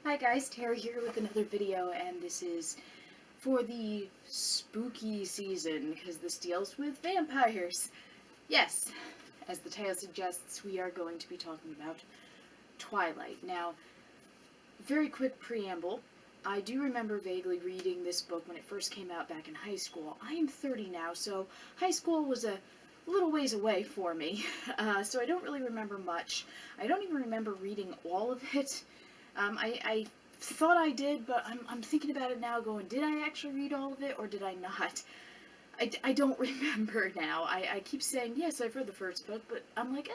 Hi guys, Tara here with another video, and this is for the spooky season, because this deals with vampires. Yes, as the title suggests, we are going to be talking about Twilight. Now, very quick preamble. I do remember vaguely reading this book when it first came out back in high school. I am 30 now, so high school was a little ways away for me, so I don't really remember much. I don't even remember reading all of it. I thought I did, but I'm thinking about it now going, did I actually read all of it, or did I not? I don't remember now. I keep saying, yes, I've read the first book, but I'm like,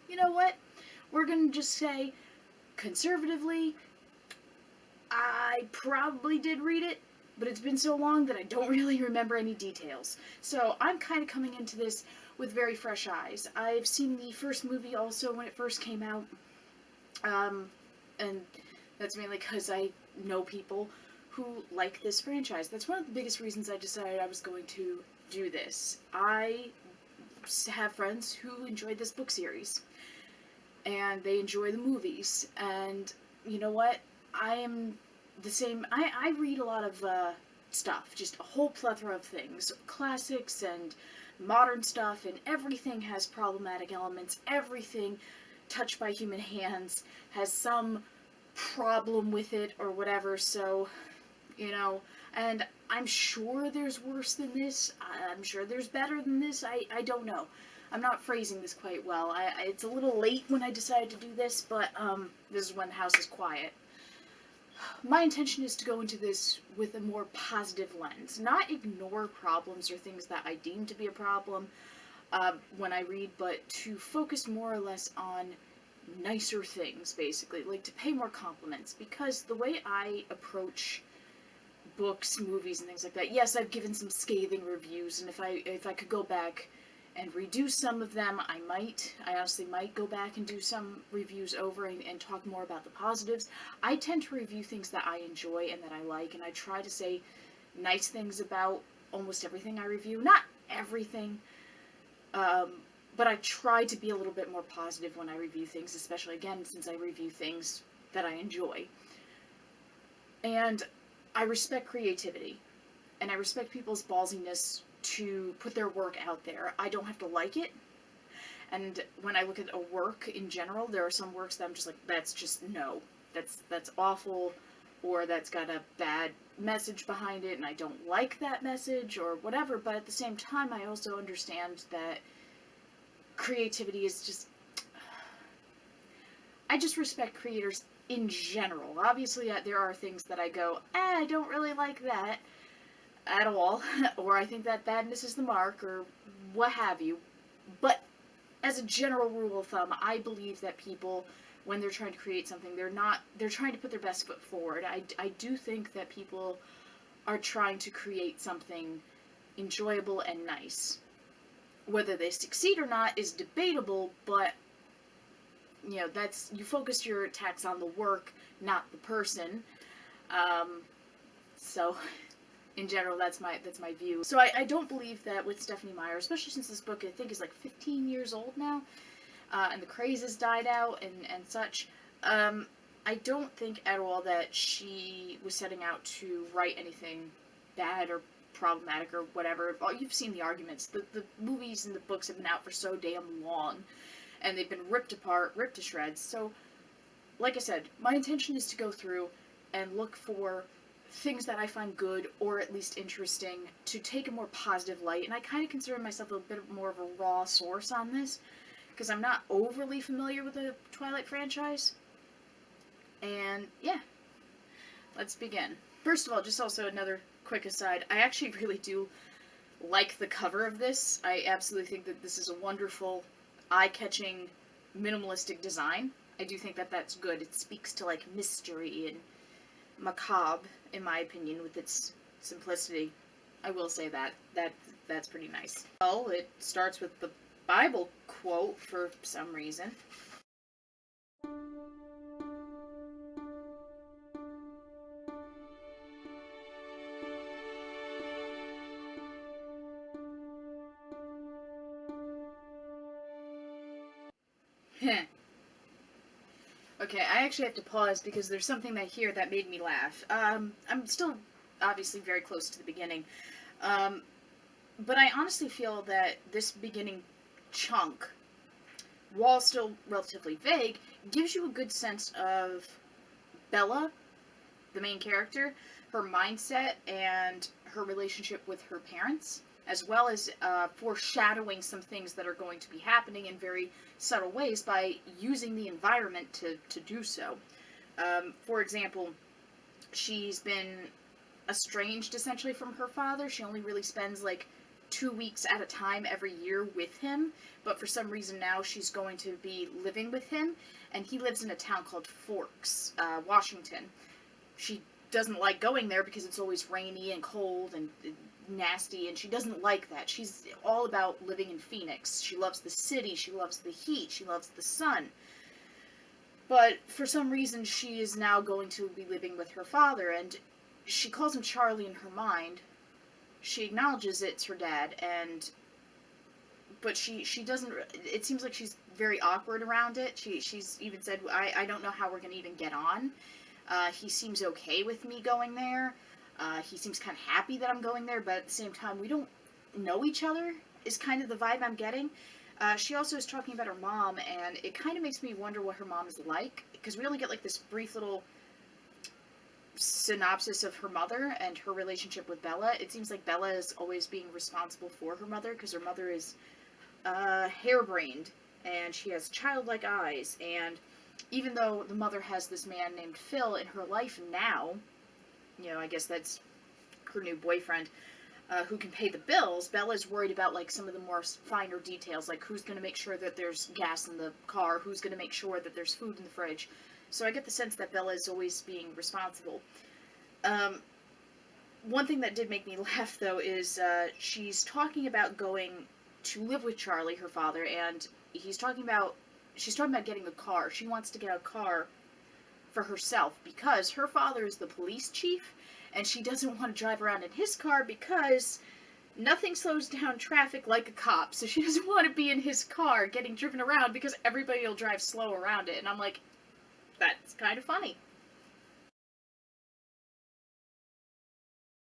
you know what? We're gonna just say, conservatively, I probably did read it, but it's been so long that I don't really remember any details. So I'm kind of coming into this with very fresh eyes. I've seen the first movie also when it first came out, and that's mainly because I know people who like this franchise. That's one of the biggest reasons I decided I was going to do this. I have friends who enjoyed this book series, and they enjoy the movies, and you know what? I am the same. I read a lot of stuff, just a whole plethora of things, classics and modern stuff, and everything has problematic elements. Everything touched by human hands has some problem with it or whatever, so, and I'm sure there's worse than this. I'm sure there's better than this. I don't know. I'm not phrasing this quite well. It's a little late when I decided to do this, but this is when the house is quiet. My intention is to go into this with a more positive lens, not ignore problems or things that I deem to be a problem when I read, but to focus more or less on nicer things, basically, like to pay more compliments, because the way I approach books, movies, and things like that, yes, I've given some scathing reviews, and if I could go back and redo some of them, I honestly might go back and do some reviews over and talk more about the positives. I tend to review things that I enjoy and that I like, and I try to say nice things about almost everything I review. Not everything, but I try to be a little bit more positive when I review things, especially, again, since I review things that I enjoy. And I respect creativity, and I respect people's ballsiness to put their work out there. I don't have to like it, and when I look at a work in general, there are some works that I'm just like, that's just no. That's awful, or that's got a bad message behind it, and I don't like that message, or whatever, but at the same time, I also understand that creativity is just... I just respect creators in general. Obviously, there are things that I go, I don't really like that at all, or I think that misses the mark, or what have you. But as a general rule of thumb, I believe that people, when they're trying to create something, they're trying to put their best foot forward. I do think that people are trying to create something enjoyable and nice. Whether they succeed or not is debatable, but you focus your attacks on the work, not the person. So in general, that's my view. So I don't believe that with Stephenie Meyer, especially since this book I think is like 15 years old now, and the craze has died out and such. I don't think at all that she was setting out to write anything bad or problematic or whatever. Well, you've seen the arguments. The movies and the books have been out for so damn long, and they've been ripped apart, ripped to shreds. So, like I said, my intention is to go through and look for things that I find good, or at least interesting, to take a more positive light. And I kind of consider myself a bit more of a raw source on this, because I'm not overly familiar with the Twilight franchise. And yeah, let's begin. First of all, just also another quick aside, I actually really do like the cover of this. I absolutely think that this is a wonderful, eye-catching, minimalistic design. I do think that that's good. It speaks to, like, mystery and macabre, in my opinion, with its simplicity. I will say that's pretty nice. Well, it starts with the Bible quote for some reason. Okay, I actually have to pause because there's something that here that made me laugh. I'm still obviously very close to the beginning. Um, but I honestly feel that this beginning chunk, while still relatively vague, gives you a good sense of Bella, the main character, her mindset, and her relationship with her parents, as well as foreshadowing some things that are going to be happening in very subtle ways by using the environment to do so. For example, she's been estranged essentially from her father. She only really spends like 2 weeks at a time every year with him, but for some reason now she's going to be living with him, and he lives in a town called Forks, Washington. She doesn't like going there because it's always rainy and cold and nasty, and she doesn't like that. She's all about living in Phoenix. She loves the city, she loves the heat, she loves the sun. But for some reason, she is now going to be living with her father, and she calls him Charlie in her mind. She acknowledges it's her dad, but she doesn't. It seems like she's very awkward around it. She's even said, I don't know how we're gonna even get on. He seems okay with me going there. He seems kind of happy that I'm going there, but at the same time, we don't know each other, is kind of the vibe I'm getting. She also is talking about her mom, and it kind of makes me wonder what her mom is like, because we only get like this brief little synopsis of her mother and her relationship with Bella. It seems like Bella is always being responsible for her mother, because her mother is harebrained, and she has childlike eyes, and even though the mother has this man named Phil in her life now, I guess that's her new boyfriend, who can pay the bills, Bella's worried about like some of the more finer details, like who's going to make sure that there's gas in the car, who's going to make sure that there's food in the fridge. So I get the sense that Bella is always being responsible. One thing that did make me laugh, though, is she's talking about going to live with Charlie, her father, and she's talking about getting a car. She wants to get a car for herself because her father is the police chief, and she doesn't want to drive around in his car because nothing slows down traffic like a cop. So she doesn't want to be in his car getting driven around because everybody will drive slow around it. And I'm like, that's kind of funny.